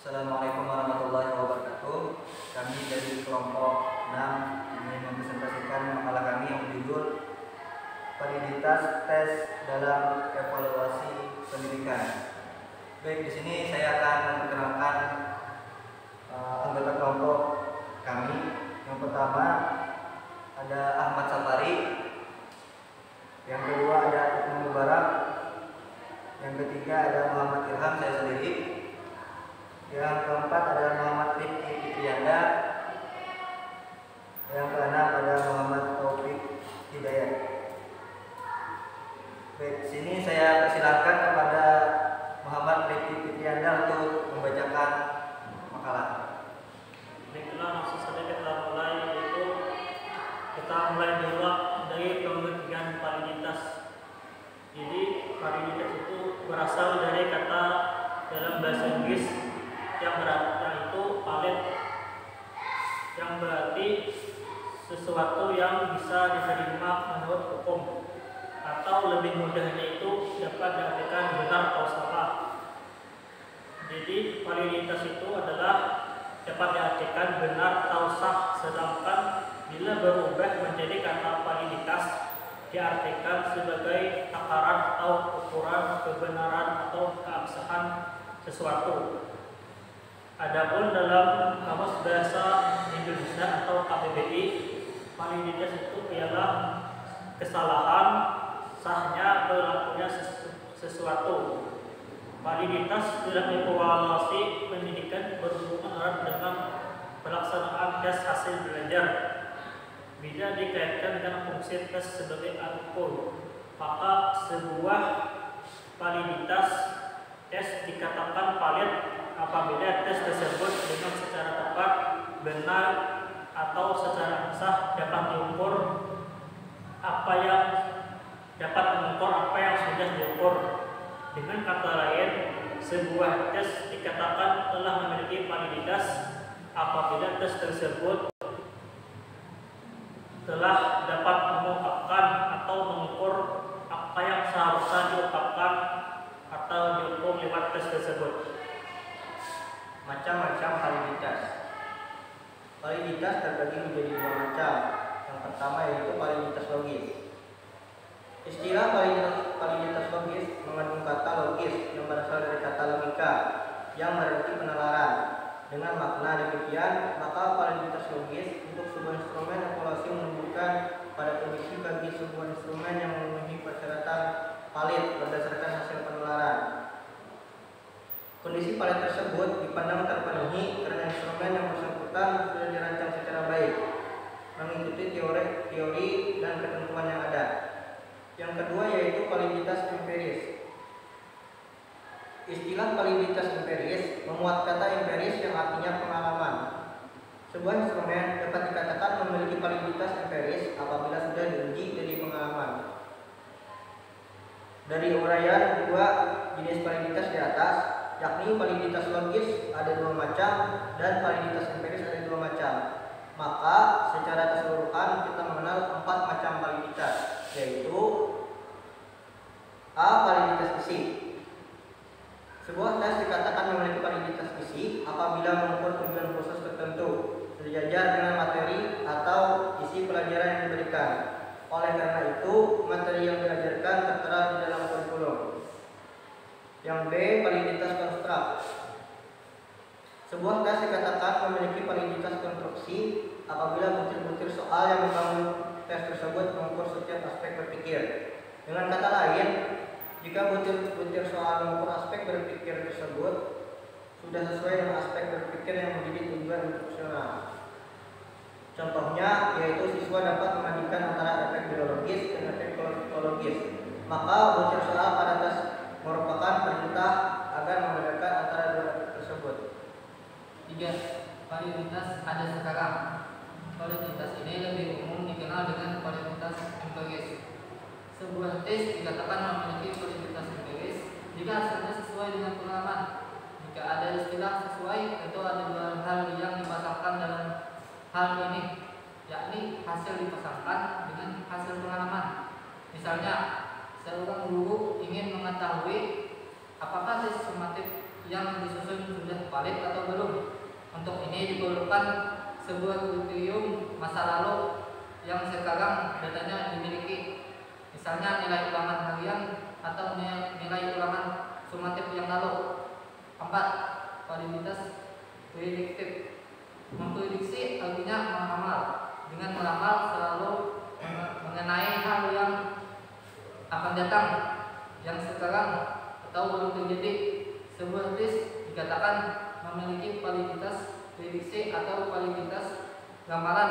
Assalamualaikum warahmatullahi wabarakatuh. Kami dari kelompok 6 ingin mempresentasikan makalah kami yang berjudul Validitas Tes dalam Evaluasi Pendidikan. Baik, di sini saya akan memperkenalkan anggota kelompok kami. Yang pertama ada Ahmad Safari, yang kedua ada Ibnu Mubarak, yang ketiga ada Muhammad Ilham, saya sendiri. Yang keempat ada Muhammad Rifki Fitrianda. Yang keenam ada Muhammad Taufik Hidayat. Baik, di sini saya persilakan kepada Muhammad Rifki Fitrianda untuk membacakan makalah. Baiklah, langsung saja kita mulai, yaitu kita mulai dulu dari pengertian validitas. Jadi validitas itu berasal dari kata dalam bahasa Inggris yang itu valid, yang berarti sesuatu yang bisa diterima menurut hukum, atau lebih mudahnya itu dapat diartikan benar atau salah. Jadi validitas itu adalah dapat diartikan benar atau sah, sedangkan bila berubah menjadi kata validitas diartikan sebagai takaran atau ukuran kebenaran atau keabsahan sesuatu. Adapun dalam Kamus Bahasa Indonesia atau KBBI, validitas itu ialah kesalahan sahnya berlakunya sesuatu. Validitas dalam evaluasi pendidikan berhubungan erat dengan pelaksanaan tes hasil belajar. Bila dikaitkan dengan fungsi tes sebagai alat ukur, maka sebuah validitas tes dikatakan valid apabila tes tersebut dengan secara tepat, benar, atau secara sah dapat mengukur apa yang sudah diukur. Dengan kata lain, sebuah tes dikatakan telah memiliki validitas apabila tes tersebut telah dapat mengungkapkan atau mengukur apa yang seharusnya diungkapkan atau diukur lewat tes tersebut. Macam-macam validitas. Validitas terbagi menjadi dua macam. Yang pertama yaitu validitas logis. Istilah validitas logis mengandung kata logis yang berasal dari kata logika yang berarti penalaran. Dengan makna demikian, maka validitas logis untuk sebuah instrumen evaluasi menunjukkan pada kondisi bagi sebuah instrumen yang memenuhi persyaratan valid berdasarkan hasil penalaran. Kondisi valid tersebut dipandang terpenuhi karena instrumen yang bersangkutan sudah dirancang secara baik, mengikuti teori dan ketentuan yang ada. Yang kedua yaitu validitas empiris. Istilah validitas empiris memuat kata empiris yang artinya pengalaman. Sebuah instrumen dapat dikatakan memiliki validitas empiris apabila sudah diuji dari pengalaman. Dari uraian dua jenis validitas di atas, yakni validitas logis ada dua macam dan validitas empiris ada dua macam. Maka secara keseluruhan kita mengenal 4 macam validitas, yaitu A. Validitas isi. Sebuah tes dikatakan memiliki validitas isi apabila mengukur tujuan khusus tertentu sejajar dengan materi atau isi pelajaran yang diberikan. Oleh karena itu, materi yang diajarkan tertera di dalam kurikulum. Yang B. Validitas konstruk. Sebuah tes dikatakan memiliki validitas konstruksi apabila butir-butir soal yang membangun tes tersebut mengukur setiap aspek berpikir. Dengan kata lain, jika butir-butir soal mengukur aspek berpikir tersebut sudah sesuai dengan aspek berpikir yang menjadi tujuan instruksional. Contohnya yaitu siswa dapat membandingkan antara efek biologis dan efek psikologis. Maka butir soal pada tes merupakan perintah agar membedakan antara dua efek tersebut. 3. Validitas ada sekarang. Validitas ini lebih umum dikenal dengan validitas empiris. Sebuah tes dikatakan memiliki validitas empiris jika hasilnya sesuai dengan pengalaman. Jika ada istilah sesuai, tentu ada dua hal yang dipasangkan dalam hal ini, yakni hasil dipasangkan dengan hasil pengalaman. Misalnya, seorang guru ingin mengetahui apakah tes sumatif yang disusun sudah valid atau belum. Untuk ini diperlukan sebuah kriterium masa lalu yang sekarang datanya dimiliki, misalnya nilai ulangan harian atau nilai ulangan sumatif yang lalu. 4. Validitas prediktif. Memprediksi artinya meramal. Dengan meramal selalu mengenai hal yang akan datang, yang sekarang atau belum terjadi. Sebuah tes dikatakan memiliki validitas prediksi atau validitas ramalan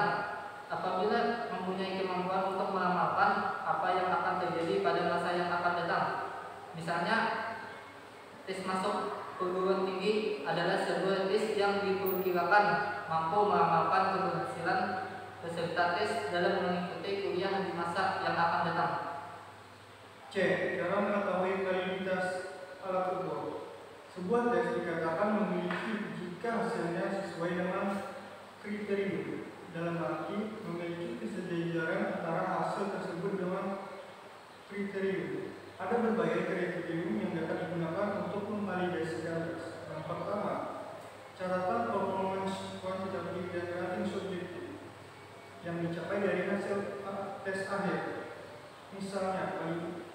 apabila mempunyai kemampuan untuk meramalkan apa yang akan terjadi pada masa yang akan datang. Misalnya, tes masuk perguruan tinggi adalah sebuah tes yang diperkirakan mampu meramalkan keberhasilan peserta tes dalam mengikuti kuliah di masa yang akan datang. C. Cara mengetahui validitas alat ukur. Sebuah tes dikatakan memiliki jika hasilnya sesuai dengan kriterium, dalam arti memiliki kesejajaran antara hasil tersebut dengan kriterium. Ada berbagai kriterium yang dapat digunakan untuk memvalidasi tes. Yang pertama, catatan performance kuantitatif dan rating subjektif yang dicapai dari hasil tes akhir. Misalnya,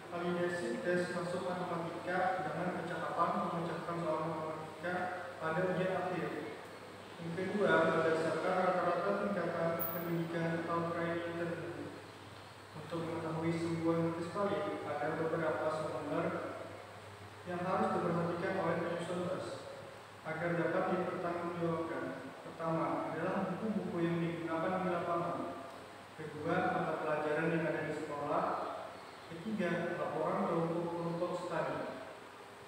validasi tes masuk matematika dengan kecakapan memecahkan soal matematika pada ujian akhir. Yang kedua, berdasarkan rata-rata tingkatan pendidikan atau training tertentu. Untuk mengetahui sebuah tes valid, ada beberapa sumber yang harus diperhatikan oleh penyusun tes agar dapat dipertanggungjawabkan. Pertama adalah buku-buku yang digunakan di lapangan. Kedua, mata pelajaran yang ada di sekolah. Ketiga, laporan kelompok studi.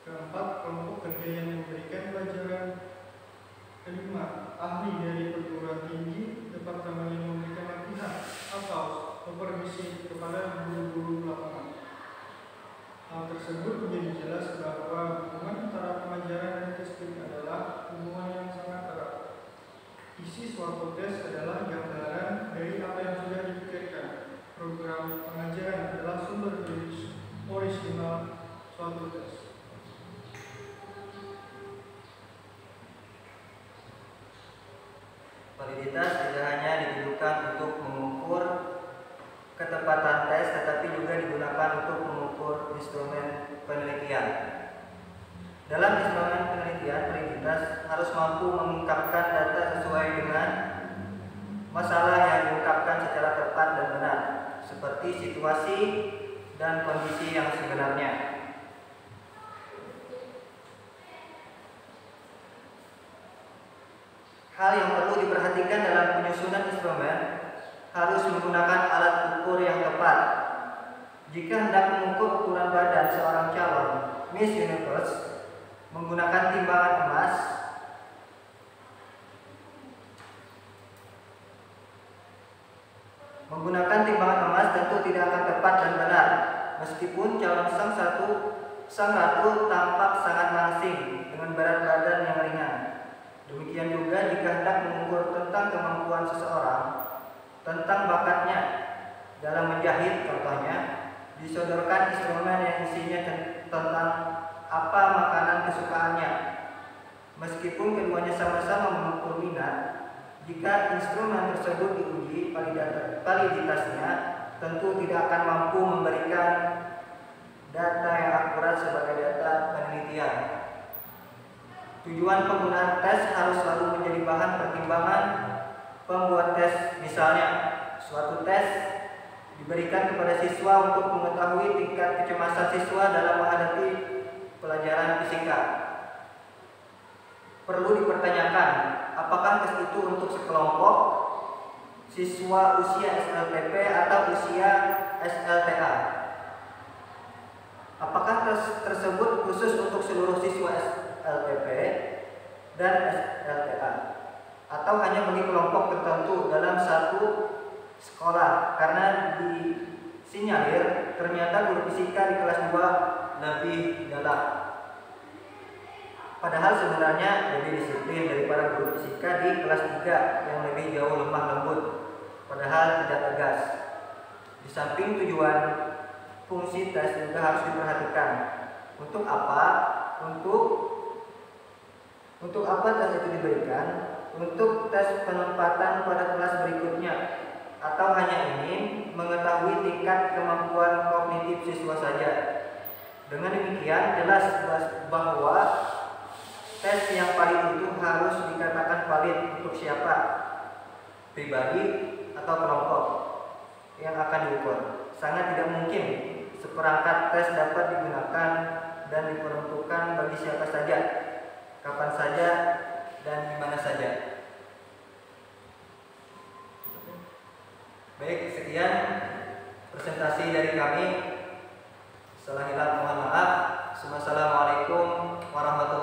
Keempat, kelompok kerja yang memberikan pelajaran. Kelima, ahli dari perguruan tinggi, departemen yang memberikan latihan atau supervisi kepada guru-guru lapangan. Hal tersebut menjadi jelas bahwa hubungan antara pengajaran dan testing adalah hubungan yang sangat erat. Isi suatu tes adalah gambaran dari apa yang sudah dipikirkan. Program pengajaran adalah sumber orisinal suatu tes. Validitas tidak hanya ditujukan untuk mengukur ketepatan tes, tetapi juga digunakan untuk mengukur instrumen penelitian. Dalam instrumen penelitian, validitas harus mampu mengungkapkan data sesuai dengan masalah yang diungkapkan secara tepat dan benar, seperti situasi dan kondisi yang sebenarnya. Hal yang perlu diperhatikan dalam penyusunan instrumen harus menggunakan alat ukur yang tepat. Jika hendak mengukur ukuran badan seorang calon Miss Universe menggunakan timbangan emas, tentu tidak akan tepat dan benar, meskipun calon sang ratu tampak sangat langsing dengan berat badan yang ringan. Demikian juga jika hendak mengukur tentang kemampuan seseorang, tentang bakatnya dalam menjahit contohnya, disodorkan instrumen yang isinya tentang apa makanan kesukaannya. Meskipun keduanya sama-sama mengukur minat, jika instrumen tersebut diuji validitasnya, tentu tidak akan mampu memberikan data yang akurat sebagai data penelitian. Tujuan penggunaan tes harus selalu menjadi bahan pertimbangan pembuat tes. Misalnya, suatu tes diberikan kepada siswa untuk mengetahui tingkat kecemasan siswa dalam menghadapi pelajaran fisika. Perlu dipertanyakan, apakah tes itu untuk sekelompok siswa usia SLTP atau usia SLTA? Apakah tes tersebut khusus untuk seluruh siswa SLTP dan SLTA, atau hanya bagi kelompok tertentu dalam satu sekolah? Karena disinyalir ternyata guru fisika di kelas 2 lebih galak, padahal sebenarnya lebih disiplin daripada guru fisika di kelas 3 yang lebih jauh lemah lembut, padahal tidak tegas. Di samping tujuan, fungsi tes juga harus diperhatikan. Untuk apa? Untuk Untuk apa tes itu diberikan? Untuk tes penempatan pada kelas berikutnya, atau hanya ingin mengetahui tingkat kemampuan kognitif siswa saja. Dengan demikian jelas bahwa tes yang valid itu harus dikatakan valid untuk siapa? Pribadi atau kelompok yang akan diukur. Sangat tidak mungkin seperangkat tes dapat digunakan dan diperuntukkan bagi siapa saja, kapan saja, dan di mana saja. Baik, sekian presentasi dari kami. Salah hilal mohon maaf. Wassalamualaikum warahmatullahi wabarakatuh.